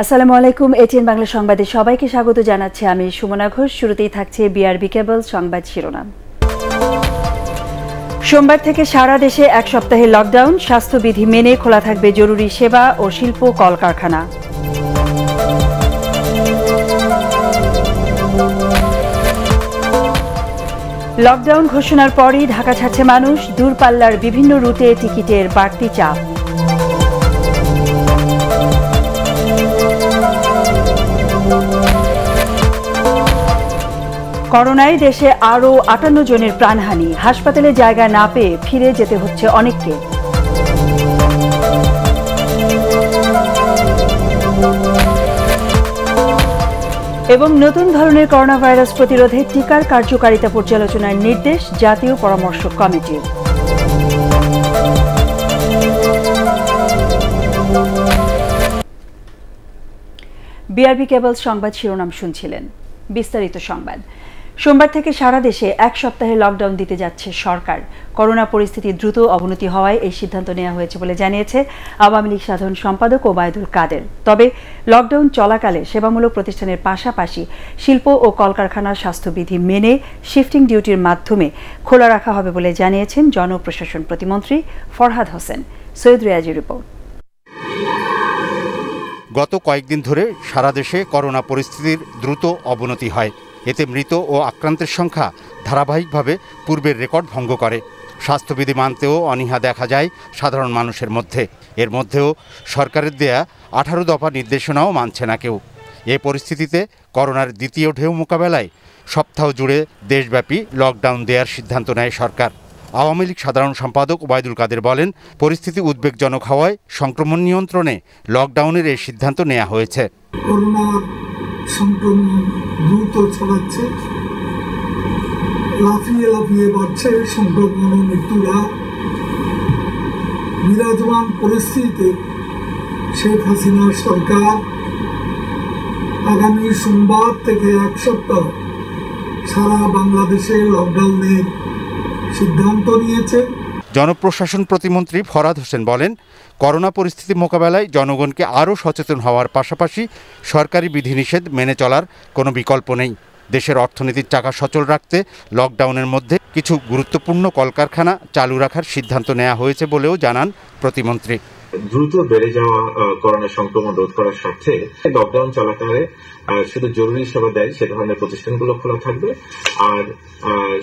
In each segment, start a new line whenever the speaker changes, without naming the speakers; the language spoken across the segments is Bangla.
আসসালামু আলাইকুম। এটিএন বাংলা সংবাদে সবাইকে স্বাগত জানাচ্ছি আমি সুমনা ঘোষ। শুরুতেই থাকছে বিআরবি কেবল সংবাদ শিরোনাম। সোমবার থেকে সারা দেশে এক সপ্তাহের লকডাউন, স্বাস্থ্যবিধি মেনে খোলা থাকবে জরুরি সেবা ও শিল্প কলকারখানা। লকডাউন ঘোষণার পরই ঢাকা ছাড়ছে মানুষ, দূরপাল্লার বিভিন্ন রুটে টিকিটের বাড়তি চাপ। করোনায় দেশে আরও ৫৮ জনের প্রাণহানি, হাসপাতালে জায়গা না পেয়ে ফিরে যেতে হচ্ছে অনেককে। এবং নতুন ধরনের করোনা ভাইরাস প্রতিরোধে টিকার কার্যকারিতা পর্যালোচনার নির্দেশ জাতীয় পরামর্শক কমিটির। বিআরবি কেবল সংবাদ শিরোনাম শুনছিলেন। বিস্তারিত সংবাদ। সোমবার থেকে সারা দেশে এক সপ্তাহে লকডাউন দিতে যাচ্ছে সরকার। করোনা পরিস্থিতি দ্রুত অবনতি হওয়ায় এই সিদ্ধান্ত নেওয়া হয়েছে বলে জানিয়েছে আওয়ামী লীগ সাধারণ সম্পাদক ওবায়দুল কাদের। তবে লকডাউন চলাকালে সেবামূলক প্রতিষ্ঠানের পাশাপাশি শিল্প ও কলকারখানার স্বাস্থ্যবিধি মেনে শিফটিং ডিউটির মাধ্যমে খোলা রাখা হবে বলে জানিয়েছেন জনপ্রশাসন প্রতিমন্ত্রী ফরহাদ হোসেন। সৈয়দ রিয়াজের রিপোর্ট।
গত কয়েকদিন ধরে সারা দেশে করোনা পরিস্থিতির দ্রুত অবনতি হয়। এতে মৃত ও আক্রান্তের সংখ্যা ধারাবাহিকভাবে পূর্বের রেকর্ড ভঙ্গ করে। স্বাস্থ্যবিধি মানতেও অনীহা দেখা যায় সাধারণ মানুষের মধ্যে। এর মধ্যেও সরকারের দেয়া 18 দফা নির্দেশনাও মানছে না কেউ। এ পরিস্থিতিতে করোনার দ্বিতীয় ঢেউ মোকাবেলায় সপ্তাহ জুড়ে দেশব্যাপী লকডাউন দেওয়ার সিদ্ধান্ত নেয় সরকার। আওয়ামী লীগ সাধারণ সম্পাদক ওবায়দুল কাদের বলেন, পরিস্থিতি উদ্বেগজনক হওয়ায় সংক্রমণ নিয়ন্ত্রণে লকডাউনের এই সিদ্ধান্ত নেওয়া হয়েছে।
করোনার সংক্রমণ দ্রুত ছড়াচ্ছে, লাফিয়ে লাফিয়ে বাড়ছে সংক্রমণ ও মৃত্যুরা। বিরাজমান পরিস্থিতিতে শেখ হাসিনার সরকার আগামী সোমবার থেকে এক সপ্তাহ সারা বাংলাদেশে লকডাউনের সিদ্ধান্ত নিয়েছে।
জনপ্রশাসন প্রতিমন্ত্রী ফরহাদ হোসেন বলেন, করোনা পরিস্থিতি মোকাবেলায় জনগণকে আরও সচেতন হওয়ার পাশাপাশি সরকারি বিধিনিষেধ মেনে চলার কোনো বিকল্প নেই। দেশের অর্থনীতির চাকা সচল রাখতে লকডাউনের মধ্যে কিছু গুরুত্বপূর্ণ কলকারখানা চালু রাখার সিদ্ধান্ত নেওয়া হয়েছে বলেও জানান প্রতিমন্ত্রী।
দ্রুত বেড়ে যাওয়া করোনা সংক্রমণ রোধ করার স্বার্থে লকডাউন চলাকালে শুধু জরুরি সেবা দেয় সে ধরনের প্রতিষ্ঠানগুলো খোলা থাকবে, আর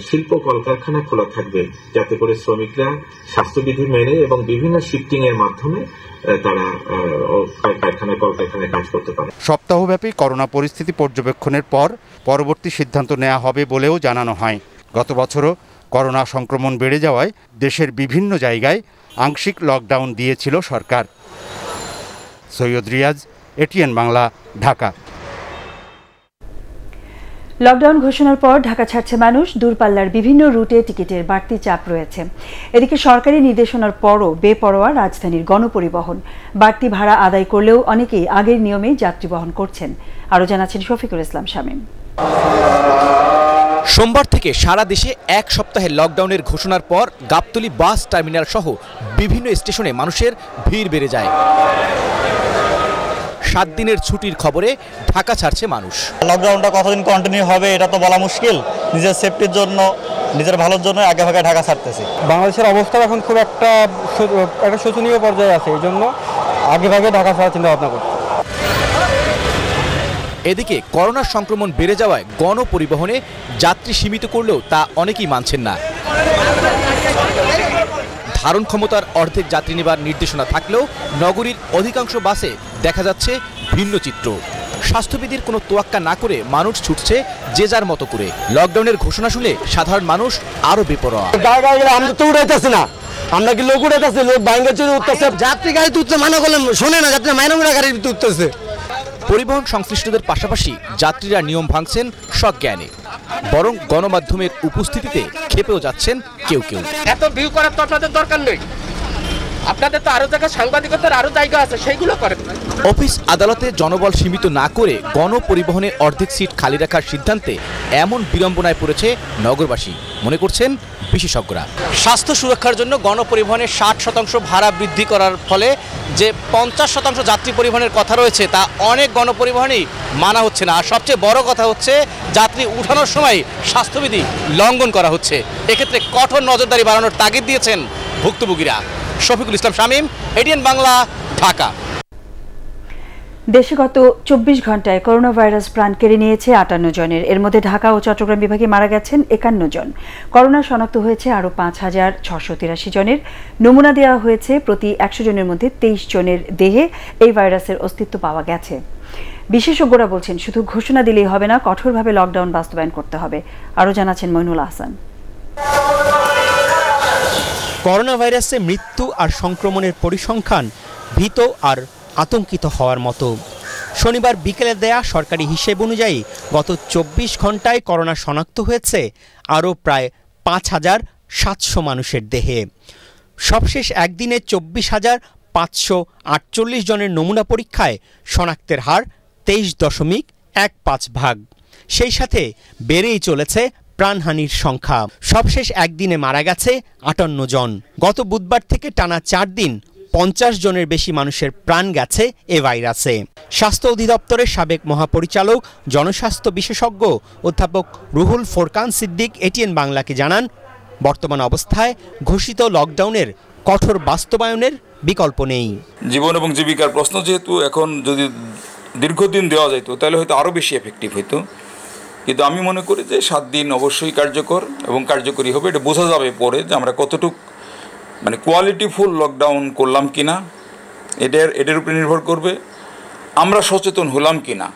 শিল্প কলকারখানা খোলা থাকবে, যাতে করে শ্রমিকরা স্বাস্থ্যবিধি মেনে এবং বিভিন্ন শিফটিং এর মাধ্যমে তারা কলকারখানায় কাজ করতে পারে।
সপ্তাহব্যাপী করোনা পরিস্থিতি পর্যবেক্ষণের পর পরবর্তী সিদ্ধান্ত নেওয়া হবে বলেও জানানো হয়। গত বছরও করোনা সংক্রমণ বেড়ে যাওয়ায় দেশের বিভিন্ন জায়গায় আংশিক লকডাউন দিয়েছিল সরকার। সৈয়দ রিয়াজ, এটিএন বাংলা, ঢাকা।
লকডাউন ঘোষণার পর ঢাকা ছাড়ছে মানুষ, দূরপাল্লার বিভিন্ন রুটে টিকিটের বাড়তি চাপ রয়েছে। এদিকে সরকারি নির্দেশনার পরও বেপরোয়া রাজধানীর গণপরিবহন। বাড়তি ভাড়া আদায় করলেও অনেকেই আগের নিয়মেই যাত্রী বহন করছেন। আরও জানাচ্ছেন শফিকুল ইসলাম শামীম।
সোমবার থেকে সারা দেশে এক সপ্তাহের লকডাউনের ঘোষণার পর গাবতলী বাস টার্মিনাল সহ বিভিন্ন স্টেশনে মানুষের ভিড় বেড়ে যায়। 7 দিনের ছুটির খবরে ঢাকা ছাড়ছে মানুষ।
লকডাউনটা কতদিন কন্টিনিউ হবে এটা তো বলা মুশকিল। নিজের সেফটির জন্য, নিজের ভালোর জন্য আগে ভাগে ঢাকা ছাড়তেছি।
বাংলাদেশের অবস্থা এখন খুব একটা শোচনীয় পর্যায়ে আছে, এই জন্য আগে ভাগে ঢাকা ছাড়ার চিন্তা ভাবনা করছি।
এদিকে করোনার সংক্রমণ বেড়ে যাওয়ায় গণপরিবহনে যাত্রী সীমিত করলেও তা অনেকেই মানছেন না। ধারণ ক্ষমতার অর্ধেক যাত্রী নেবার নির্দেশনা থাকলেও নগরীর অধিকাংশ বাসে দেখা যাচ্ছে ভিন্ন চিত্র। স্বাস্থ্যবিধির কোনো তোয়াক্কা না করে মানুষ ছুটছে যে যার মতো করে। লকডাউনের ঘোষণা শুনে সাধারণ মানুষ আরো বেপরোয়া।
আমরা তো উড়াইতেছি না, আমরা কি লোক উড়াইতেছি, লোক বাইরে চলে উঠতেছে, যাত্রী গাড়িতে উঠতে মানা করলে শোনে না, যাত্রী মাইনা গাড়িতে উঠতেছে।
পরিবহন সংশ্লিষ্টদের পাশাপাশি যাত্রীরা নিয়ম ভাঙছেন সজ্ঞানে, বরং গণমাধ্যমের উপস্থিতিতে ক্ষেপেও যাচ্ছেন কেউ কেউ।
এত ভিউ করার তো আপনাদের দরকার নেই, আপনাদের তো আরো জায়গা সাংবাদিকতার আরো জায়গা আছে, সেইগুলো করেন।
অফিস আদালতে জনবল সীমিত না করে গণপরিবহনে অর্ধেক সিট খালি রাখার সিদ্ধান্তে এমন বিড়ম্বনায় পড়েছে নগরবাসী মনে করছেন বিশেষজ্ঞরা। স্বাস্থ্য সুরক্ষার জন্য গণপরিবহনে 60% ভাড়া বৃদ্ধি করার ফলে যে 50% যাত্রী পরিবহনের কথা রয়েছে তা অনেক গণপরিবহনেই মানা হচ্ছে না। আর সবচেয়ে বড় কথা হচ্ছে যাত্রী উঠানোর সময় স্বাস্থ্যবিধি লঙ্ঘন করা হচ্ছে। এক্ষেত্রে কঠোর নজরদারি বাড়ানোর তাগিদ দিয়েছেন ভুক্তভোগীরা। শফিকুল ইসলাম শামীম, এটিএন বাংলা, ঢাকা।
দেশে গত 24 ঘন্টায় করোনা ভাইরাস প্রাণ কেড়ে নিয়েছে 58 জনের। এর মধ্যে ঢাকা ও চট্টগ্রাম বিভাগে মারা গেছেন 51 জন। করোনা শনাক্ত হয়েছে আরও 5,683 জনের। নমুনা দেওয়া হয়েছে প্রতি 100 জনের মধ্যে 23 জনের দেহে এই ভাইরাসের অস্তিত্ব পাওয়া গেছে। বিশেষজ্ঞরা বলছেন শুধু ঘোষণা দিলেই হবে না, কঠোরভাবে লকডাউন বাস্তবায়ন করতে হবে। আরও জানাচ্ছেন মইনুল আহসান।
করোনা ভাইরাসে মৃত্যু আর সংক্রমণের পরিসংখ্যান ভীত আর আতঙ্কিত হওয়ার মতো। শনিবার বিকেলে দেয়া সরকারি হিসেব অনুযায়ী গত 24 ঘন্টায় করোনা শনাক্ত হয়েছে আরও প্রায় 5,700 মানুষের দেহে। সবশেষ একদিনে 24,548 জনের নমুনা পরীক্ষায় শনাক্তের হার 23.15%। সেই সাথে বেড়েই চলেছে প্রাণহানির সংখ্যা। সবশেষ একদিনে মারা গেছে 58 জন। গত বুধবার থেকে টানা 4 দিন 50 জনের বেশি মানুষের প্রাণ গেছে এ ভাইরাসে। স্বাস্থ্য অধিদপ্তরের সাবেক মহাপরিচালক জনস্বাস্থ্য বিশেষজ্ঞ অধ্যাপক রুহুল ফোরকান সিদ্দিক এটিএন বাংলাকে জানান, বর্তমান অবস্থায় ঘোষিত লকডাউনের কঠোর বাস্তবায়নের বিকল্প নেই।
জীবন এবং জীবিকার প্রশ্ন যেহেতু এখন যদি দীর্ঘদিন দেওয়া যেত তাহলে হয়তো আরও বেশি এফেক্টিভ হইতো, কিন্তু আমি মনে করি যে 7 দিন অবশ্যই কার্যকর এবং কার্যকরী হবে। এটা বোঝা যাবে পরে যে আমরা কতটুকু কোয়ালিটিফুল লকডাউন করলাম কিনা, এটার উপরে নির্ভর করবে আমরা সচেতন হলাম কিনা।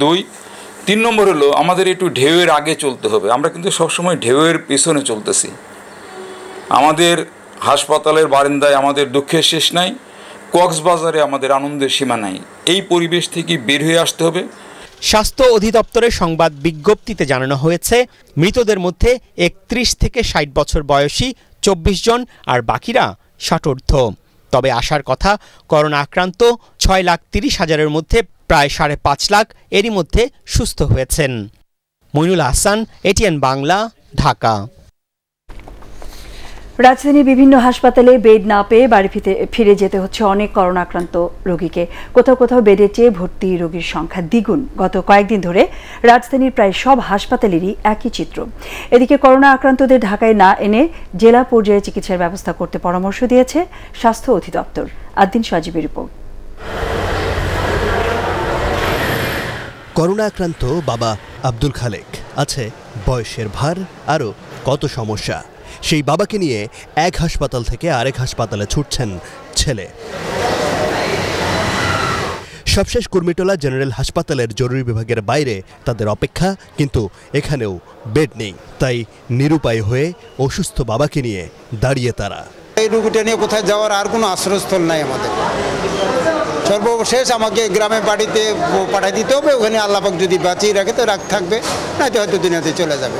2, 3 নম্বর হলো আমাদের একটু ঢেউয়ের আগে চলতে হবে। আমরা কিন্তু সবসময় ঢেউয়ের পেছনে চলতেছি। আমাদের হাসপাতালের বারান্দায় আমাদের দুঃখের শেষ নাই, কক্সবাজারে আমাদের আনন্দের সীমা নাই। এই পরিবেশ থেকে বের হয়ে আসতে হবে।
স্বাস্থ্য অধিদপ্তরের সংবাদ বিজ্ঞপ্তিতে জানানো হয়েছে মৃতদের মধ্যে 31 থেকে 60 বছর বয়সী 24 জন আর বাকিরা 60 তবে আসার কথা করোনা আক্রান্ত 6,30,000-এর মধ্যে প্রায় 5.5 লাখ এরই মধ্যে সুস্থ হয়েছেন। মইনুল আহসান, এটিএন বাংলা, ঢাকা।
রাজধানীর বিভিন্ন হাসপাতালে বেড না পেয়ে বাড়ি ফিরে যেতে হচ্ছে অনেক করোনা আক্রান্ত রোগীকে। কোথাও কোথাও বেডের চেয়ে ভর্তি রোগীর সংখ্যা দ্বিগুণ। গত কয়েকদিন ধরে রাজধানীর প্রায় সব হাসপাতালেরই একই চিত্র। এদিকে করোনা আক্রান্তদের ঢাকায় না এনে জেলা পর্যায়ে চিকিৎসার ব্যবস্থা করতে পরামর্শ দিয়েছে স্বাস্থ্য অধিদপ্তর। আদ্দিন সজীবের রিপোর্ট।
করোনা আক্রান্ত বাবা আব্দুল খালেক, আছে বয়সের ভার, আরও কত সমস্যা। সেই বাবাকে নিয়ে এক হাসপাতাল থেকে আরেক হাসপাতালে ছুটছেন ছেলে। সবশেষ কুর্মিটোলা জেনারেল হাসপাতালের জরুরি বিভাগের বাইরে তাদের অপেক্ষা, কিন্তু এখানেও বেড নেই। তাই নিরুপায় হয়ে অসুস্থ বাবাকে নিয়ে দাঁড়িয়ে তারা।
এই রোগীটা নিয়ে কোথায় যাওয়ার আর কোনো আশ্রয়স্থল নাই আমাদের। সর্বশেষ আমাকে গ্রামের বাড়িতে পাঠিয়ে দিতে হবে। ওখানে আল্লাপাক যদি বাঁচিয়ে রাখে তো থাকবে, নয়তো হয়তো দুনিয়াতে চলে যাবে।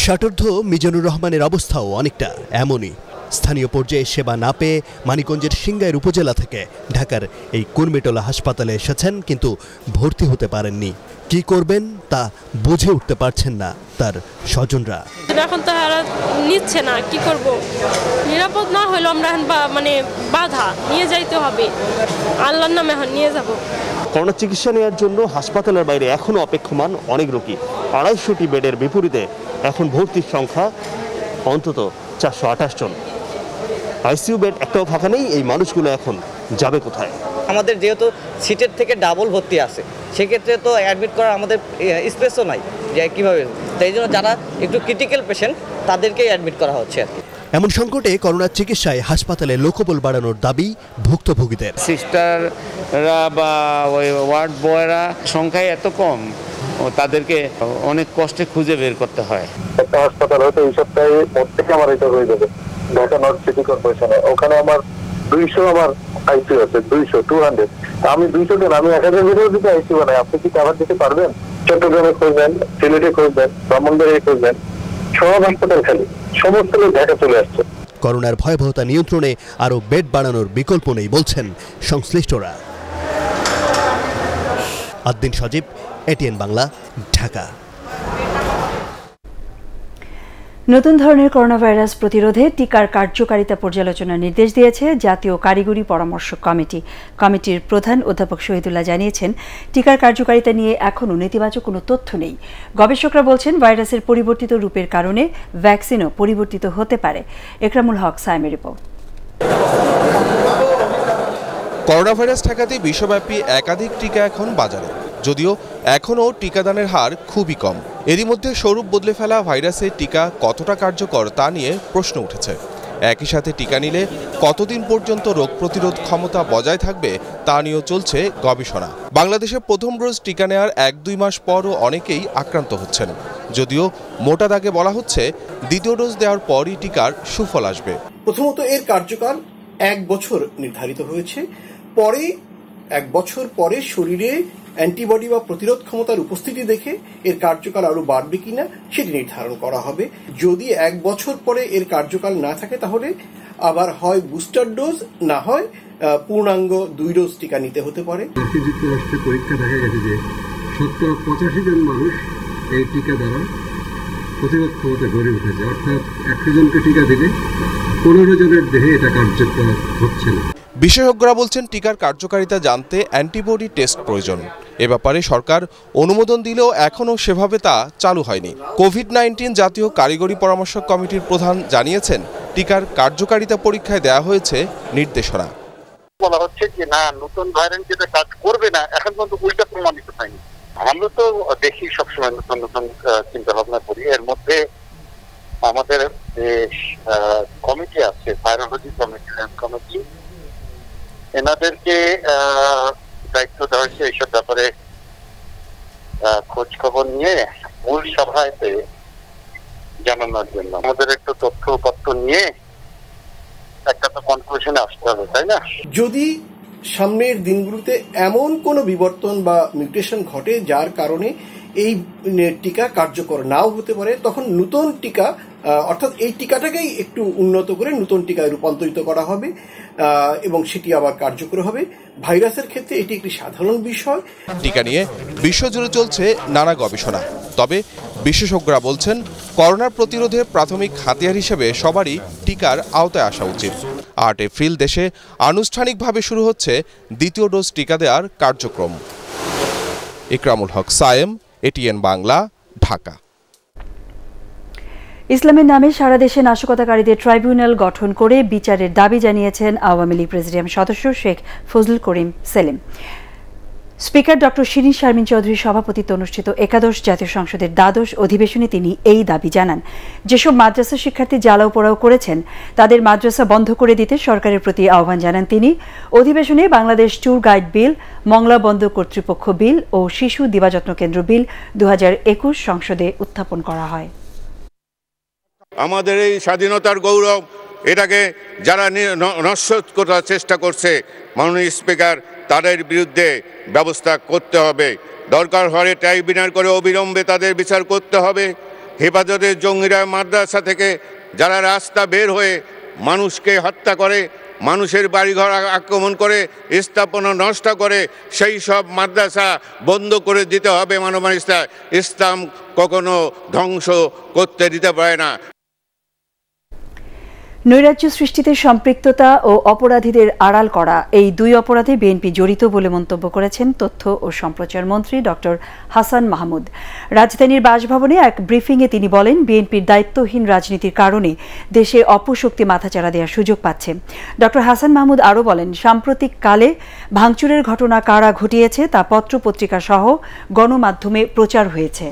ষাটোর্ধ্ব মিজানুর রহমানের অবস্থাও অনেকটা এমনই। স্থানীয় পর্যায়ে সেবা না পেয়ে মানিকগঞ্জের সিংগাইর উপজেলা থেকে ঢাকার এই কুর্মিটোলা হাসপাতালে এসেছেন, কিন্তু ভর্তি হতে পারেননি। কি করবেন তা বুঝে উঠতে পারছেন না তার স্বজনরা।
এখন তো নিচ্ছে না, কি করব? নিরাপদ না হলে আমরা বাধা নিয়ে যাইতে হবে। আল্লাহর নামে এখন নিয়ে যাব।
করোনা চিকিৎসা নেওয়ার জন্য হাসপাতালের বাইরে এখনো অপেক্ষমান অনেক রোগী। 250টি বেডের বিপরীতে এখন ভর্তির সংখ্যা অন্তত 428 জন। আইসিইউ বেড একটাও ফাঁকা নেই। এই মানুষগুলো এখন যাবে কোথায়?
আমাদের যেহেতু সিটের থেকে ডাবল ভর্তি আছে, সেক্ষেত্রে তো অ্যাডমিট করার আমাদের স্পেসও নাই যে কীভাবে। তাই জন্য যারা একটু ক্রিটিক্যাল পেশেন্ট তাদেরকেই অ্যাডমিট করা হচ্ছে আর কি।
এমন সংকটে করোনার চিকিৎসায় হাসপাতালে লোকবল বাড়ানোর দাবি ভুক্তভোগীদের।
সিস্টাররা বা ওই ওয়ার্ড বয়রা সংখ্যায় এত কম, তাদেরকে অনেক কষ্টে খুঁজে বের করতে হয়।
একটা হাসপাতাল হয়তো এই সপ্তাহে মধ্যে আমার এটা হয়ে যাবে ঢাকা নর্থ সিটি কর্পোরেশনে। ওখানে আমার 200 আমার আইসিইউ আছে, 200 আমি 200 জন, আমি 1000 বেডেও দিতে আইসিইউ বানাই। আপনি কি কাভার দিতে পারবেন? চট্টগ্রামে খুঁজবেন, সিলেটে খুঁজবেন, ব্রাহ্মণবাড়িয়ায় খুঁজবেন, সব হাসপাতাল খালি, সমস্ত লোক ঢাকা চলে আসছে।
করোনার ভয়াবহতা নিয়ন্ত্রণে আরও বেড বাড়ানোর বিকল্প নেই বলছেন সংশ্লিষ্টরা। আদ্দিন সজীব, এটিএন বাংলা, ঢাকা।
নতুন ধরনের করোনা ভাইরাস প্রতিরোধে টিকার কার্যকারিতা পর্যালোচনার নির্দেশ দিয়েছে জাতীয় কারিগরি পরামর্শ কমিটি। কমিটির প্রধান অধ্যাপক শহীদুল্লাহ জানিয়েছেন, টিকার কার্যকারিতা নিয়ে এখনও নেতিবাচক কোনো তথ্য নেই। গবেষকরা বলছেন, ভাইরাসের পরিবর্তিত রূপের কারণে ভ্যাকসিনও পরিবর্তিত হতে পারে। Ekramul Haque সায়েমের report.
Corona virus ঠেকাতে বিশ্বব্যাপী একাধিক টিকা এখন বাজারে, যদিও এখনও টিকাদানের হার খুবই কম। এরই মধ্যে স্বরূপ বদলে ফেলা ভাইরাসের টিকা কতটা কার্যকর তা নিয়ে প্রশ্ন উঠেছে। একই সাথে টিকা নিলে কতদিন পর্যন্ত রোগ প্রতিরোধ ক্ষমতা বজায় থাকবে তা নিয়েও চলছে গবেষণা। বাংলাদেশে প্রথম ডোজ টিকা নেওয়ার 1-2 মাস পরও অনেকেই আক্রান্ত হচ্ছেন, যদিও মোটা দাগে বলা হচ্ছে দ্বিতীয় ডোজ দেওয়ার পরই টিকার সুফল আসবে।
প্রথমত এর কার্যকাল 1 বছর নির্ধারিত হয়েছে, পরে 1 বছর পরে শরীরে অ্যান্টিবডি বা প্রতিরোধ ক্ষমতার উপস্থিতি দেখে এর কার্যকাল আরো বাড়বে কিনা সেটি নির্ধারণ করা হবে। যদি 1 বছর পরে এর কার্যকাল না থাকে তাহলে আবার হয় বুস্টার ডোজ, না হয় পূর্ণাঙ্গ 2 ডোজ টিকা নিতে হতে পারে।
যুক্তরাষ্ট্রে পরীক্ষা দেখা গেছে যে 85 জন মানুষ এই টিকা দ্বারা প্রতিরোধ ক্ষমতা গড়ে উঠেছে, অর্থাৎ 100 জনকে টিকা দিলে 15 জনের দেহে এটা কার্যকর হচ্ছে না।
বিশেষজ্ঞরা বলছেন, টিকার কার্যকারিতা জানতে অ্যান্টিবডি টেস্ট প্রয়োজন। এ ব্যাপারে সরকার অনুমোদন দিলেও এখনও সেভাবে তা চালু হয়নি। কোভিড-19 জাতীয় কারিগরি পরামর্শ কমিটির প্রধান জানিয়েছেন, টিকার কার্যকারিতা পরীক্ষায় দেওয়া হয়েছে নির্দেশনা।
বলা হচ্ছে যে না, নতুন ভাইরাস যেটা কাজ করবে না, এখন পর্যন্ত উল্টা প্রমাণিত হয়নি। আমরা তো দেখি সবসময় নতুন নতুন চিন্তা ভাবনা করি। এর মধ্যে আমাদের যে কমিটি আছে, ভাইরোলজি কমিটি, এনাদেরকে দায়িত্ব দেওয়া হয়েছে এইসব ব্যাপারে খোঁজ খবর নিয়ে মূল সভায় জানানোর জন্য। আমাদের একটু তথ্যপত্র নিয়ে একটা তো কনক্লুশনে আসতে হবে, তাই না?
যদি সামনের দিনগুলোতে এমন কোনো বিবর্তন বা মিউটেশন ঘটে যার কারণে এই টিকা কার্যকর নাও হতে পারে, তখন নতুন টিকা অর্থাৎ এই টিকাটাকেই একটু উন্নত করে নতুন টিকায় রূপান্তরিত করা হবে এবং সেটি আবার কার্যকর হবে। ভাইরাসের ক্ষেত্রে এটি একটি সাধারণ বিষয়।
টিকা নিয়ে বিশ্বজুড়ে চলছে নানা গবেষণা, তবে বিশেষজ্ঞরা বলছেন, করোনা প্রতিরোধে প্রাথমিক হাতিয়ার হিসেবে সবারই টিকার আওতায় আসা উচিত। 8 এপ্রিল দেশে আনুষ্ঠানিকভাবে শুরু হচ্ছে দ্বিতীয় ডোজ টিকা দেওয়ার কার্যক্রম। ইকরামুল হক সায়েম, এটিএন বাংলা, ঢাকা।
ইসলামের নামে সারা দেশে নাশকতাকারীদের ট্রাইব্যুনাল গঠন করে বিচারের দাবি জানিয়েছেন আওয়ামী লীগ প্রেসিডিয়াম সদস্য শেখ ফজলুল করিম সেলিম। স্পিকার ডক্টর শিরিন শারমিন চৌধুরীর সভাপতিত্বে অনুষ্ঠিত একাদশ জাতীয় সংসদের দ্বাদশ অধিবেশনে তিনি এই দাবি জানান। যেসব মাদ্রাসা শিক্ষার্থী জ্বালাও পোড়াও করেছেন তাদের মাদ্রাসা বন্ধ করে দিতে সরকারের প্রতি আহ্বান জানান তিনি। অধিবেশনে বাংলাদেশ ট্যুর গাইড বিল, মংলা বন্দর কর্তৃপক্ষ বিল ও শিশু দিবাযত্ন কেন্দ্র বিল 2021 সংসদে উত্থাপন করা হয়।
আমাদের এই স্বাধীনতার গৌরব, এটাকে যারা নষ্ট করার চেষ্টা করছে, মাননীয় স্পিকার, তাদের বিরুদ্ধে ব্যবস্থা করতে হবে। দরকার হলে ট্রাইব্যুনাল করে অবিলম্বে তাদের বিচার করতে হবে। হেফাজতের জঙ্গিরা মাদ্রাসা থেকে যারা রাস্তা বের হয়ে মানুষকে হত্যা করে, মানুষের বাড়িঘর আক্রমণ করে, স্থাপনা নষ্ট করে, সেই সব মাদ্রাসা বন্ধ করে দিতে হবে। মাননীয় ইসলাম কখনো ধ্বংস করতে দিতে পারে না।
নৈরাজ্য সৃষ্টিতে সম্পৃক্ততা ও অপরাধীদের আড়াল করা, এই 2 অপরাধে বিএনপি জড়িত বলে মন্তব্য করেছেন তথ্য ও সম্প্রচার মন্ত্রী ডক্টর হাসান মাহমুদ। রাজধানীর বাসভবনে এক ব্রিফিংয়ে তিনি বলেন, বিএনপির দায়িত্বহীন রাজনীতির কারণে দেশে অপশক্তি মাথাচাড়া দেওয়ার সুযোগ পাচ্ছে। ডক্টর হাসান মাহমুদ আরও বলেন, সাম্প্রতিক কালে ভাঙচুরের ঘটনা কারা ঘটিয়েছে তা পত্রপত্রিকা সহ গণমাধ্যমে প্রচার হয়েছে।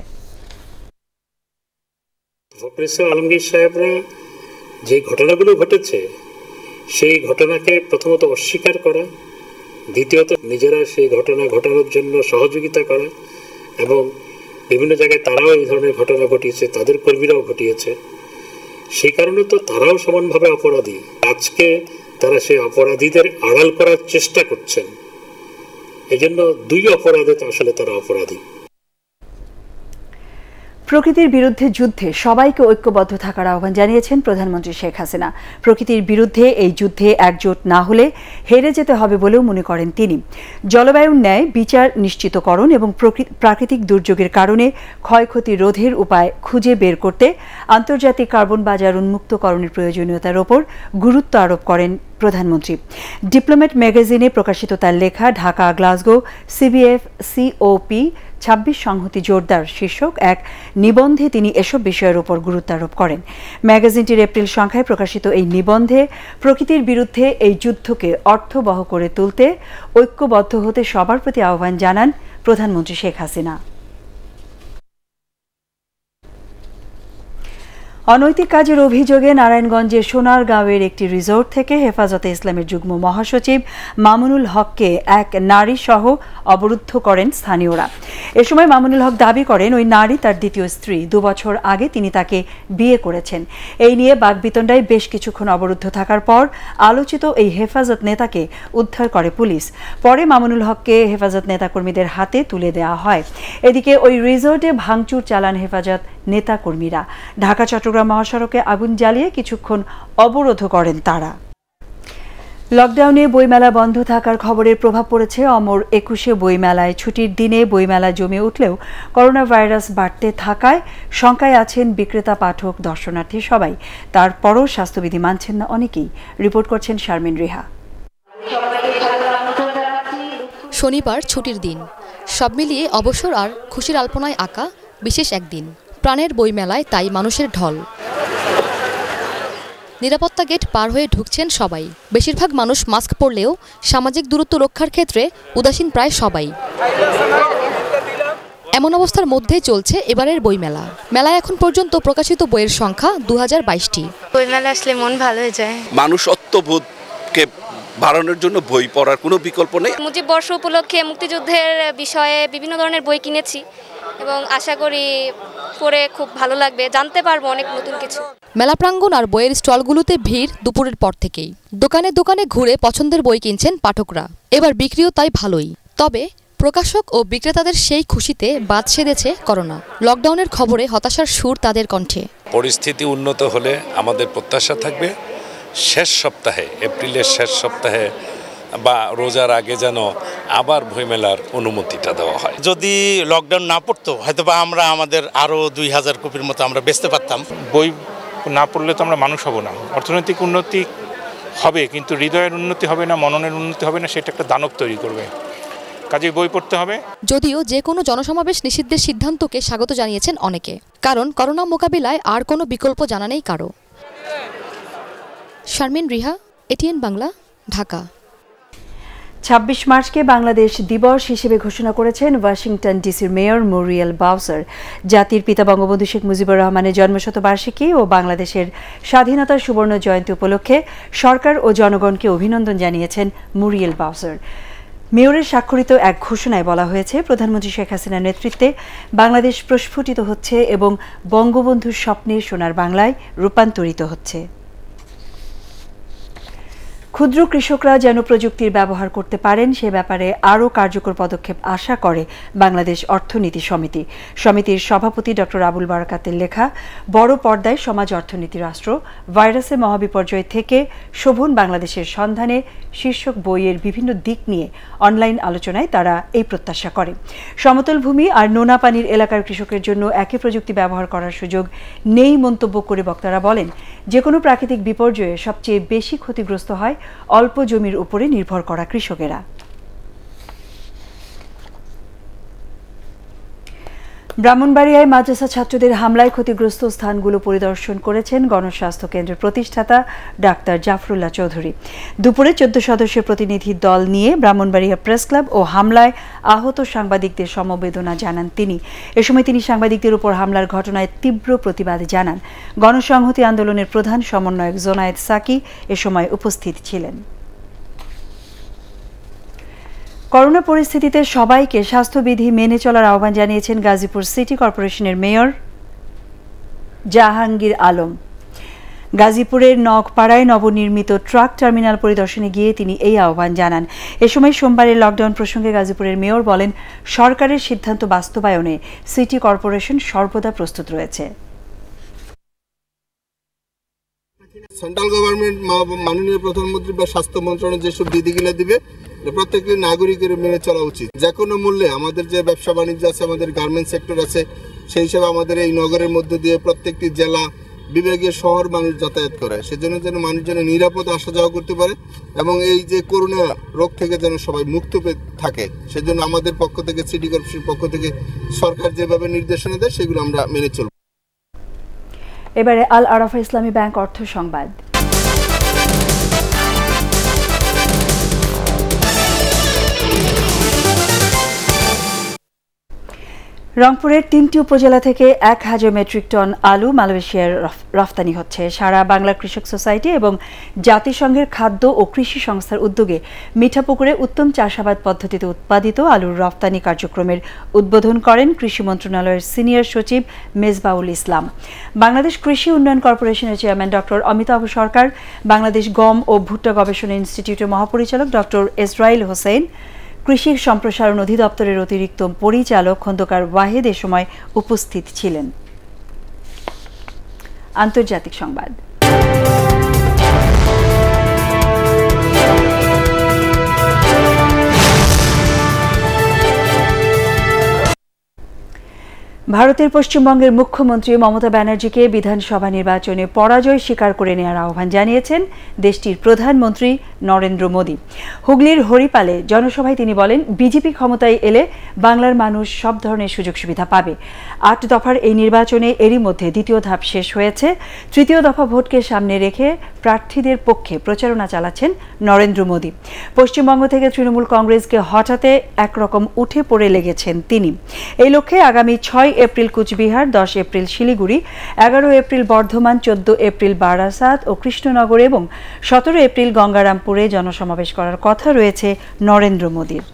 আলমগীর সাহেবরা যে ঘটনাগুলো ঘটেছে সেই ঘটনাকে প্রথমত অস্বীকার করা, দ্বিতীয়ত নিজেরা সেই ঘটনা ঘটানোর জন্য সহযোগিতা করা, এবং বিভিন্ন জায়গায় তারাও এই ধরনের ঘটনা ঘটিয়েছে, তাদের কর্মীরাও ঘটিয়েছে, সেই কারণে তো তারাও সমানভাবে অপরাধী। আজকে তারা সেই অপরাধীদের আড়াল করার চেষ্টা করছেন, এজন্য 2 অপরাধে তো আসলে তারা অপরাধী।
প্রকৃতির বিরুদ্ধে যুদ্ধে সবাইকে ঐক্যবদ্ধ থাকার আহ্বান জানিয়েছেন প্রধানমন্ত্রী শেখ হাসিনা। প্রকৃতির বিরুদ্ধে এই যুদ্ধে একজোট না হলে হেরে যেতে হবে বলেও মনে করেন তিনি। জলবায়ুর ন্যায় বিচার নিশ্চিতকরণ এবং প্রাকৃতিক দুর্যোগের কারণে ক্ষয়ক্ষতি রোধের উপায় খুঁজে বের করতে আন্তর্জাতিক কার্বন বাজার উন্মুক্তকরণের প্রয়োজনীয়তার ওপর গুরুত্ব আরোপ করেন প্রধানমন্ত্রী। ডিপ্লোম্যাট ম্যাগাজিনে প্রকাশিত তার লেখা ঢাকা গ্লাসগো সিবিএফ COP 26 সংহতি জোরদার শীর্ষক এক নিবন্ধে তিনি এসব বিষয়ের উপর গুরুত্ব আরোপ করেন। ম্যাগাজিনটির এপ্রিল সংখ্যায় প্রকাশিত এই নিবন্ধে প্রকৃতির বিরুদ্ধে এই যুদ্ধকে অর্থবহ করে তুলতে ঐক্যবদ্ধ হতে সবার প্রতি আহ্বান জানান প্রধানমন্ত্রী শেখ হাসিনা। অনৈতিক কাজের অভিযোগে নারায়ণগঞ্জের সোনারগাঁওয়ের একটি রিসোর্ট থেকে হেফাজতে ইসলামের যুগ্ম মহাসচিব মামুনুল হককে এক নারী সহ অবরুদ্ধ করেন স্থানীয়রা। এ সময় মামুনুল হক দাবি করেন ওই নারী তার দ্বিতীয় স্ত্রী। 2 বছর আগে তিনি তাকে বিয়ে করেছেন। এই নিয়ে বাকবিতণ্ডায় বেশ কিছুক্ষণ অবরুদ্ধ থাকার পর আলোচিত এই হেফাজত নেতাকে উদ্ধার করে পুলিশ। পরে মামুনুল হককে হেফাজত নেতাকর্মীদের হাতে তুলে দেওয়া হয়। এদিকে ওই রিসোর্টে ভাঙচুর চালান হেফাজত নেতাকর্মীরা। ঢাকা চট্টগ্রাম মহাসড়কে আগুন জ্বালিয়ে কিছুক্ষণ অবরোধ করেন তারা। লকডাউনে বইমেলা বন্ধ থাকার খবরের প্রভাব পড়েছে অমর 21শে বইমেলায়। ছুটির দিনে বইমেলা জমে উঠলেও করোনা ভাইরাস বাড়তে থাকায় শঙ্কায় আছেন বিক্রেতা, পাঠক, দর্শনার্থী সবাই। তারপরও স্বাস্থ্যবিধি মানছেন না অনেকেই। রিপোর্ট করছেন শারমিন রিহা।
শনিবার ছুটির দিন, সব মিলিয়ে অবসর আর খুশির আলপনায় আঁকা বিশেষ একদিন। প্রাণের বইমেলায় তাই মানুষের ঢল। নিরাপত্তা গেট পার হয়ে ঢুকছেন সবাই। বেশিরভাগ মানুষ মাস্ক পরলেও সামাজিক দূরত্ব রক্ষার ক্ষেত্রে উদাসীন প্রায় সবাই। এমন অবস্থার মধ্যেই চলছে এবারের বইমেলা। মেলায় এখন পর্যন্ত প্রকাশিত বইয়ের সংখ্যা 2022টি।
বইমেলা আসলে মন ভালো হয়ে যায়।
মানুষ অত্যবোধকে বাড়ানোর জন্য বই পড়ার কোনো বিকল্প নেই।
মুজিব বর্ষ উপলক্ষে মুক্তিযুদ্ধের বিষয়ে বিভিন্ন ধরনের বই কিনেছি এবং আশা করি পড়ে খুব ভালো লাগবে, জানতে পারবো অনেক নতুন কিছু।
মেলা প্রাঙ্গণ আর বইয়ের স্টলগুলোতে ভিড় দুপুরের পর থেকেই। দোকানে দোকানে ঘুরে পছন্দের বই কিনছেন পাঠকরা। এবার বিক্রিও তাই ভালোই। তবে প্রকাশক ও বিক্রেতাদের সেই খুশিতে বাদ সেধেছে করোনা। লকডাউনের খবরে হতাশার সুর তাদের কণ্ঠে।
পরিস্থিতি উন্নত হলে আমাদের প্রত্যাশা থাকবে শেষ সপ্তাহে, এপ্রিলের শেষ সপ্তাহে বা রোজার আগে যেন আবার বইমেলার অনুমতিটা দেওয়া হয়।
যদি লকডাউন না পড়তো হয়তো বা আমরা আমাদের আরও 2000 কপির মতো আমরা বেচতে পারতাম।
বই না পড়লে তো আমরা মানুষ হব না। অর্থনৈতিক উন্নতি হবে কিন্তু হৃদয়ের উন্নতি হবে না, মননের উন্নতি হবে না, সেটা একটা দানব তৈরি করবে। কাজে বই পড়তে হবে।
যদিও যে কোনো জনসমাবেশ নিষিদ্ধের সিদ্ধান্তকে স্বাগত জানিয়েছেন অনেকে, কারণ করোনা মোকাবিলায় আর কোনো বিকল্প জানা নেই কারো। শারমিন রিহা, ATN বাংলা, ঢাকা।
26 মার্চকে বাংলাদেশ দিবস হিসেবে ঘোষণা করেছেন ওয়াশিংটন ডিসির মেয়র মুরিয়েল বাউসার। জাতির পিতা বঙ্গবন্ধু শেখ মুজিবুর রহমানের জন্মশতবার্ষিকী ও বাংলাদেশের স্বাধীনতার সুবর্ণ জয়ন্তী উপলক্ষে সরকার ও জনগণকে অভিনন্দন জানিয়েছেন মুরিয়েল বাউসার। মেয়রের স্বাক্ষরিত এক ঘোষণায় বলা হয়েছে, প্রধানমন্ত্রী শেখ হাসিনার নেতৃত্বে বাংলাদেশ প্রস্ফুটিত হচ্ছে এবং বঙ্গবন্ধুর স্বপ্নের সোনার বাংলায় রূপান্তরিত হচ্ছে। ক্ষুদ্র কৃষকরা যেন প্রযুক্তির ব্যবহার করতে পারেন সে ব্যাপারে আরও কার্যকর পদক্ষেপ আশা করে বাংলাদেশ অর্থনীতি সমিতি। সমিতির সভাপতি ডক্টর আবুল বারাকাতের লেখা বড় পর্দায় সমাজ অর্থনীতি রাষ্ট্র, ভাইরাসের মহাবিপর্যয় থেকে শোভন বাংলাদেশের সন্ধানে শীর্ষক বইয়ের বিভিন্ন দিক নিয়ে অনলাইন আলোচনায় তারা এই প্রত্যাশা করে। সমতল ভূমি আর নোনা পানির এলাকার কৃষকের জন্য একই প্রযুক্তি ব্যবহার করার সুযোগ নেই মন্তব্য করে বক্তারা বলেন, যে কোনো প্রাকৃতিক বিপর্যয়ে সবচেয়ে বেশি ক্ষতিগ্রস্ত হয় অল্প জমির উপরে নির্ভর করা কৃষকেরা। ব্রাহ্মণবাড়িয়ায় মাদ্রাসা ছাত্রদের হামলায় ক্ষতিগ্রস্ত স্থানগুলো পরিদর্শন করেছেন গণস্বাস্থ্য কেন্দ্রের প্রতিষ্ঠাতা ডাক্তার জাফরুল্লাহ চৌধুরী। দুপুরে 14 সদস্যের প্রতিনিধি দল নিয়ে ব্রাহ্মণবাড়িয়া প্রেস ক্লাব ও হামলায় আহত সাংবাদিকদের সমবেদনা জানান তিনি। এ সময় তিনি সাংবাদিকদের উপর হামলার ঘটনায় তীব্র প্রতিবাদ জানান। গণসংহতি আন্দোলনের প্রধান সমন্বয়ক জোনায়েদ সাকি এ সময় উপস্থিত ছিলেন। করোনা পরিস্থিতিতে সবাইকে স্বাস্থ্যবিধি মেনে চলার আহ্বান জানিয়েছেন গাজীপুর সিটি কর্পোরেশনের মেয়র জাহাঙ্গীর আলম। গাজীপুরের নগপাড়ায় নবনির্মিত ট্রাক টার্মিনাল পরিদর্শনে গিয়ে তিনি এই আহ্বান জানান। এ সময় সোমবারের লকডাউন প্রসঙ্গে গাজীপুরের মেয়র বলেন, সরকারের সিদ্ধান্ত বাস্তবায়নে সিটি কর্পোরেশন সর্বদা প্রস্তুত রয়েছে।
সেন্ট্রাল গভর্নমেন্ট মাননীয় প্রধানমন্ত্রী বা স্বাস্থ্য মন্ত্রণালয় যেসব বিধিগুলো দিবে প্রত্যেকটি নাগরিকের মেনে চলা উচিত। যে কোনো মূল্যে আমাদের যে ব্যবসা বাণিজ্য আছে, আমাদের গার্মেন্টস সেক্টর আছে, সেই হিসাবে আমাদের এই নগরের মধ্যে দিয়ে প্রত্যেকটি জেলা বিভাগীয় শহর মানুষ যাতায়াত করে, সেজন্য যেন মানুষ যেন নিরাপদ আসা যাওয়া করতে পারে এবং এই যে করোনা রোগ থেকে যেন সবাই মুক্ত থাকে, সেজন্য আমাদের পক্ষ থেকে সিটি কর্পোরেশনের পক্ষ থেকে সরকার যেভাবে নির্দেশনা দেয় সেগুলো আমরা মেনে চলব।
এবারে আল আরাফা ইসলামী ব্যাংক অর্থ সংবাদ। রংপুরের ৩টি উপজেলা থেকে ১,০০০ মেট্রিক টন আলু মালয়েশিয়ার রফতানি হচ্ছে। সারা বাংলা কৃষক সোসাইটি এবং জাতিসংঘের খাদ্য ও কৃষি সংস্থার উদ্যোগে মিঠাপুকুরে উত্তম চাষাবাদ পদ্ধতিতে উৎপাদিত আলুর রফতানি কার্যক্রমের উদ্বোধন করেন কৃষি মন্ত্রণালয়ের সিনিয়র সচিব মেজবাউল ইসলাম। বাংলাদেশ কৃষি উন্নয়ন কর্পোরেশনের চেয়ারম্যান ডক্টর অমিতাভ সরকার, বাংলাদেশ গম ও ভুট্টা গবেষণা ইনস্টিটিউটের মহাপরিচালক ডক্টর এসরাইল হোসেন, কৃষি সম্প্রসারণ অধিদপ্তরের অতিরিক্ত পরিচালক খন্দকার ওয়াহেদ এ সময় উপস্থিত ছিলেন। আন্তর্জাতিক সংবাদ। ভারতের পশ্চিমবঙ্গের মুখ্যমন্ত্রী মমতা ব্যানার্জিকে বিধানসভা নির্বাচনে পরাজয় স্বীকার করে নেওয়ার আহ্বান জানিয়েছেন দেশটির প্রধানমন্ত্রী নরেন্দ্র মোদী। হুগলির হরিপালে জনসভায় তিনি বলেন, বিজেপি ক্ষমতায় এলে বাংলার মানুষ সব ধরনের সুযোগ সুবিধা পাবে। ৮ দফার এই নির্বাচনে এরই মধ্যে দ্বিতীয় ধাপ শেষ হয়েছে। তৃতীয় দফা ভোটকে সামনে রেখে প্রার্থীদের পক্ষে প্রচারণা চালাচ্ছেন নরেন্দ্র মোদী। পশ্চিমবঙ্গ থেকে তৃণমূল কংগ্রেসকে হঠাতে একরকম উঠে পড়ে লেগেছেন তিনি। এই লক্ষ্যে আগামী ৬ April Cooch Behar, ১০ April Siliguri, ১১ April Bardhaman, ১৪ April Barasat ও কৃষ্ণনগর এবং ১৭ এপ্রিল গঙ্গারামপুরে জনসমাবেশ করার কথা রয়েছে নরেন্দ্র মোদীর।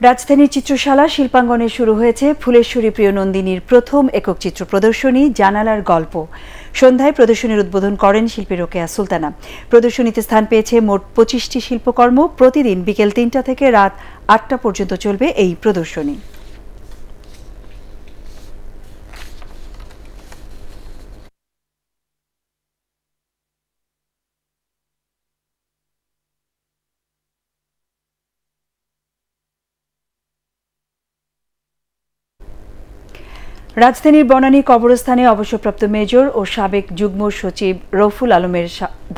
রাজধানীর চিত্রশালা শিল্পাঙ্গনে শুরু হয়েছে ফুলেশ্বরী প্রিয়নন্দিনীর প্রথম একক চিত্র প্রদর্শনী জানালার গল্প। সন্ধ্যায় প্রদর্শনীর উদ্বোধন করেন শিল্পী রোকেয়া সুলতানা। প্রদর্শনীতে স্থান পেয়েছে মোট ২৫টি শিল্পকর্ম। প্রতিদিন বিকেল ৩টা থেকে রাত ৮টা পর্যন্ত চলবে এই প্রদর্শনী। রাজধানীর বনানী কবরস্থানে অবসরপ্রাপ্ত মেজর ও সাবেক যুগ্ম সচিব রৌফুল আলমের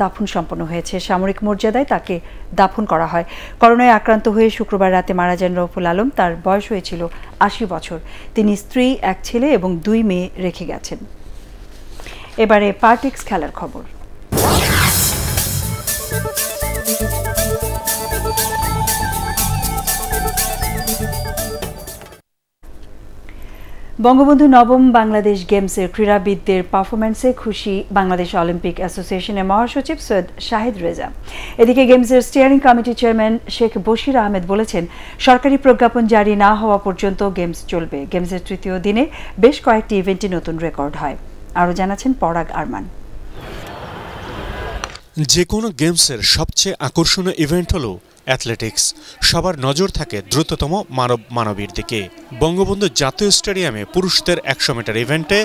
দাফন সম্পন্ন হয়েছে। সামরিক মর্যাদায় তাকে দাফন করা হয়। করোনায় আক্রান্ত হয়ে শুক্রবার রাতে মারা যান রৌফুল আলম। তার বয়স হয়েছিল ৮০ বছর। তিনি স্ত্রী, এক ছেলে এবং ২ মেয়ে রেখে গেছেন। এবারে পার্টিক্স খেলার খবর। বঙ্গবন্ধু নবম বাংলাদেশ গেমসের ক্রীড়াবিদদের পারফরম্যান্সে খুশি বাংলাদেশ অলিম্পিক অ্যাসোসিয়েশনের মহাসচিব সৈয়দ শাহিদ রেজা। এদিকে গেমসের স্টিয়ারিং কমিটির চেয়ারম্যান শেখ বশির আহমেদ বলেছেন, সরকারি প্রজ্ঞাপন জারি না হওয়া পর্যন্ত গেমস চলবে। গেমসের তৃতীয় দিনে বেশ কয়েকটি ইভেন্টে নতুন রেকর্ড হয়। আরও জানাচ্ছেন পরাগ আরমান।
যে কোনো গেমসের সবচেয়ে আকর্ষণীয় ইভেন্ট হলো অ্যাথলেটিক্স। সবার নজর থাকে দ্রুততম মানবীর দিকে। বঙ্গবন্ধু জাতীয় স্টেডিয়ামে পুরুষদের ১০০ মিটার ইভেন্টে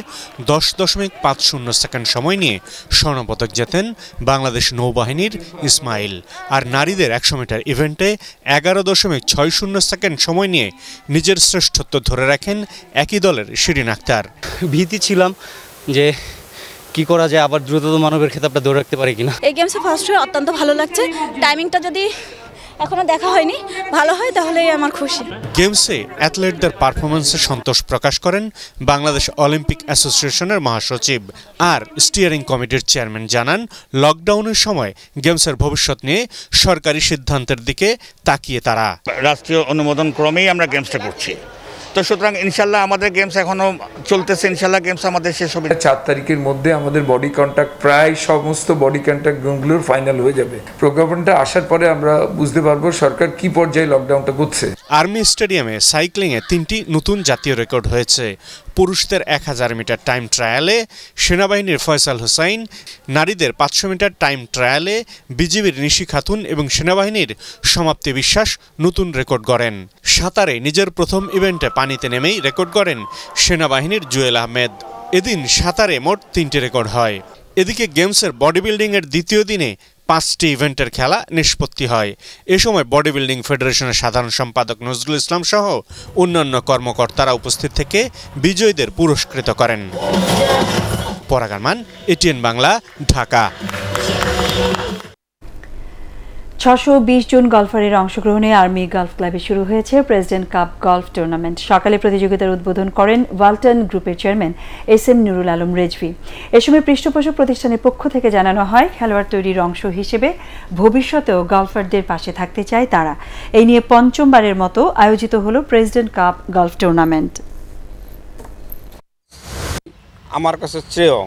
10.50 সেকেন্ড সময় নিয়ে স্বর্ণপদক জেতেন বাংলাদেশ নৌবাহিনীর ইসমাইল। আর নারীদের ১০০ মিটার ইভেন্টে 11.60 সেকেন্ড সময় নিয়ে নিজের শ্রেষ্ঠত্ব ধরে রাখেন একই দলের শিরিন আক্তার।
ভীতি ছিলাম যে কি করা যায়, আবার দ্রুততম মানবের খেতাবটা ধরে রাখতে পারি কিনা।
এই গেমসে ফার্স্ট হয়ে অত্যন্ত ভালো লাগছে। টাইমিংটা যদি এখনো দেখা হয়নি ভালো হয় তাহলেই আমার খুশি।
গেমসে অ্যাথলেটদের পারফরমেন্সে সন্তোষ প্রকাশ করেন বাংলাদেশ অলিম্পিক অ্যাসোসিয়েশনের মহাসচিব। আর স্টিয়ারিং কমিটির চেয়ারম্যান জানান, লকডাউনের সময় গেমসের ভবিষ্যৎ নিয়ে সরকারি সিদ্ধান্তের দিকে তাকিয়ে তারা
রাষ্ট্রীয় অনুমোদন ক্রমেই আমরা গেমসটা করছি। তো সুতরাং ইনশাল্লাহ আমাদের গেমস এখনো চলতেছে। ইনশাল্লাহ গেমস আমাদের শেষ হবে
4 তারিখের মধ্যে। আমাদের বডি কন্ট্যাক্ট প্রায় সমস্ত বডি কন্ট্যাক্টগুলোর ফাইনাল হয়ে যাবে। প্রজ্ঞাপনটা আসার পরে আমরা বুঝতে পারবো সরকার কি পর্যায়ে লকডাউনটা করছে।
আর্মি স্টেডিয়ামে সাইক্লিংয়ে 3টি নতুন জাতীয় রেকর্ড হয়েছে। পুরুষদের 1000 মিটার টাইম ট্রায়ালে সেনাবাহিনীর ফয়সাল হোসাইন, নারীদের 500 মিটার টাইম ট্রায়ালে বিজিবির নিশি খাতুন এবং সেনাবাহিনীর সমাপ্তি বিশ্বাস নতুন রেকর্ড গড়েন। সাঁতারে নিজের প্রথম ইভেন্টে পানিতে নেমেই রেকর্ড গড়েন সেনাবাহিনীর জুয়েল আহমেদ। এদিন সাঁতারে মোট 3টি রেকর্ড হয়। এদিকে গেমসের বডি বিল্ডিংয়ের দ্বিতীয় দিনে 5টি ইভেন্টের খেলা নিষ্পত্তি হয়। এ সময় বডি বিল্ডিং ফেডারেশনের সাধারণ সম্পাদক নজরুল ইসলাম সহ অন্যান্য কর্মকর্তারা উপস্থিত থেকে বিজয়ীদের পুরস্কৃত করেন। পরাগ আরমান, এটিএন বাংলা, ঢাকা।
620 জন গলফারের অংশগ্রহণে আর্মি গলফ ক্লাবে শুরু হয়েছে প্রেসিডেন্ট কাপ গলফ টুর্নামেন্ট। সকালে প্রতিযোগিতার উদ্বোধন করেন ওয়ালটন গ্রুপের চেয়ারম্যান SM নুরুল আলম রেজভি। এ সময় পৃষ্ঠপোষক প্রতিষ্ঠানের পক্ষ থেকে জানানো হয়, খেলোয়াড় তৈরির অংশ হিসেবে ভবিষ্যতেও গলফারদের পাশে থাকতে চায় তারা। এই নিয়ে পঞ্চমবারের মতো আয়োজিত হলো প্রেসিডেন্ট কাপ গলফ টুর্নামেন্ট।
আমার কাছে শ্রেয়,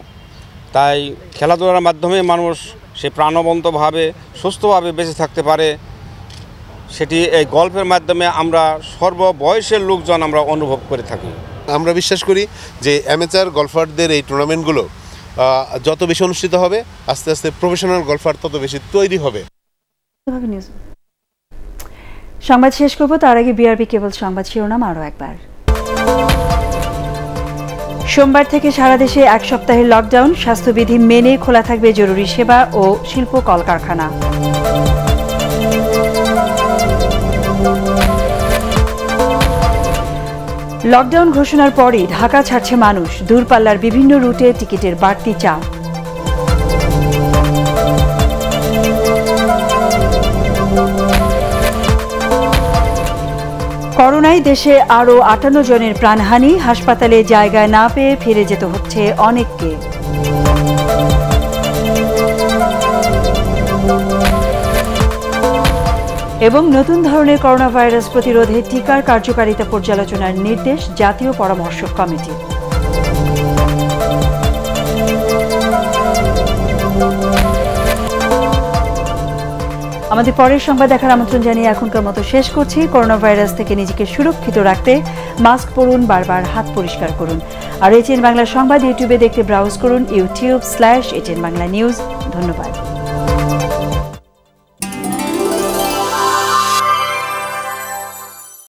তাই খেলাধুলার মাধ্যমে মানুষ সে প্রাণবন্তভাবে সুস্থভাবে বেঁচে থাকতে পারে, সেটি এই গল্পের মাধ্যমে আমরা সর্ববয়সের লোকজন আমরা অনুভব করে থাকি।
আমরা বিশ্বাস করি যে অ্যামেচার গলফারদের এই টুর্নামেন্টগুলো যত বেশি অনুষ্ঠিত হবে, আস্তে আস্তে প্রফেশনাল গলফার তত বেশি তৈরি হবে।
সংবাদ শেষ করব, তার আগে বিআরবি কেবল সংবাদ শিরোনাম আরও একবার। সোমবার থেকে সারা দেশে এক সপ্তাহের লকডাউন, স্বাস্থ্যবিধি মেনে খোলা থাকবে জরুরি সেবা ও শিল্প কলকারখানা। লকডাউন ঘোষণার পরই ঢাকা ছাড়ছে মানুষ, দূরপাল্লার বিভিন্ন রুটে টিকিটের বাড়তি চাপ। করোনায় দেশে আরও 58 জনের প্রাণহানি, হাসপাতালে জায়গায় না পেয়ে ফিরে যেতে হচ্ছে অনেককে। এবং নতুন ধরনের করোনা ভাইরাস প্রতিরোধে টিকার কার্যকারিতা পর্যালোচনার নির্দেশ জাতীয় পরামর্শক কমিটি। আমাদের পরের সংবাদ দেখার আমন্ত্রণ জানিয়ে এখনকার মতো শেষ করছি। করোনা ভাইরাস থেকে নিজেকে সুরক্ষিত রাখতে মাস্ক পরুন, বারবার হাত পরিষ্কার করুন। আর এটিএন বাংলা সংবাদ ইউটিউবে দেখতে ব্রাউজ করুন youtube/এটিএন বাংলা নিউজ। ধন্যবাদ।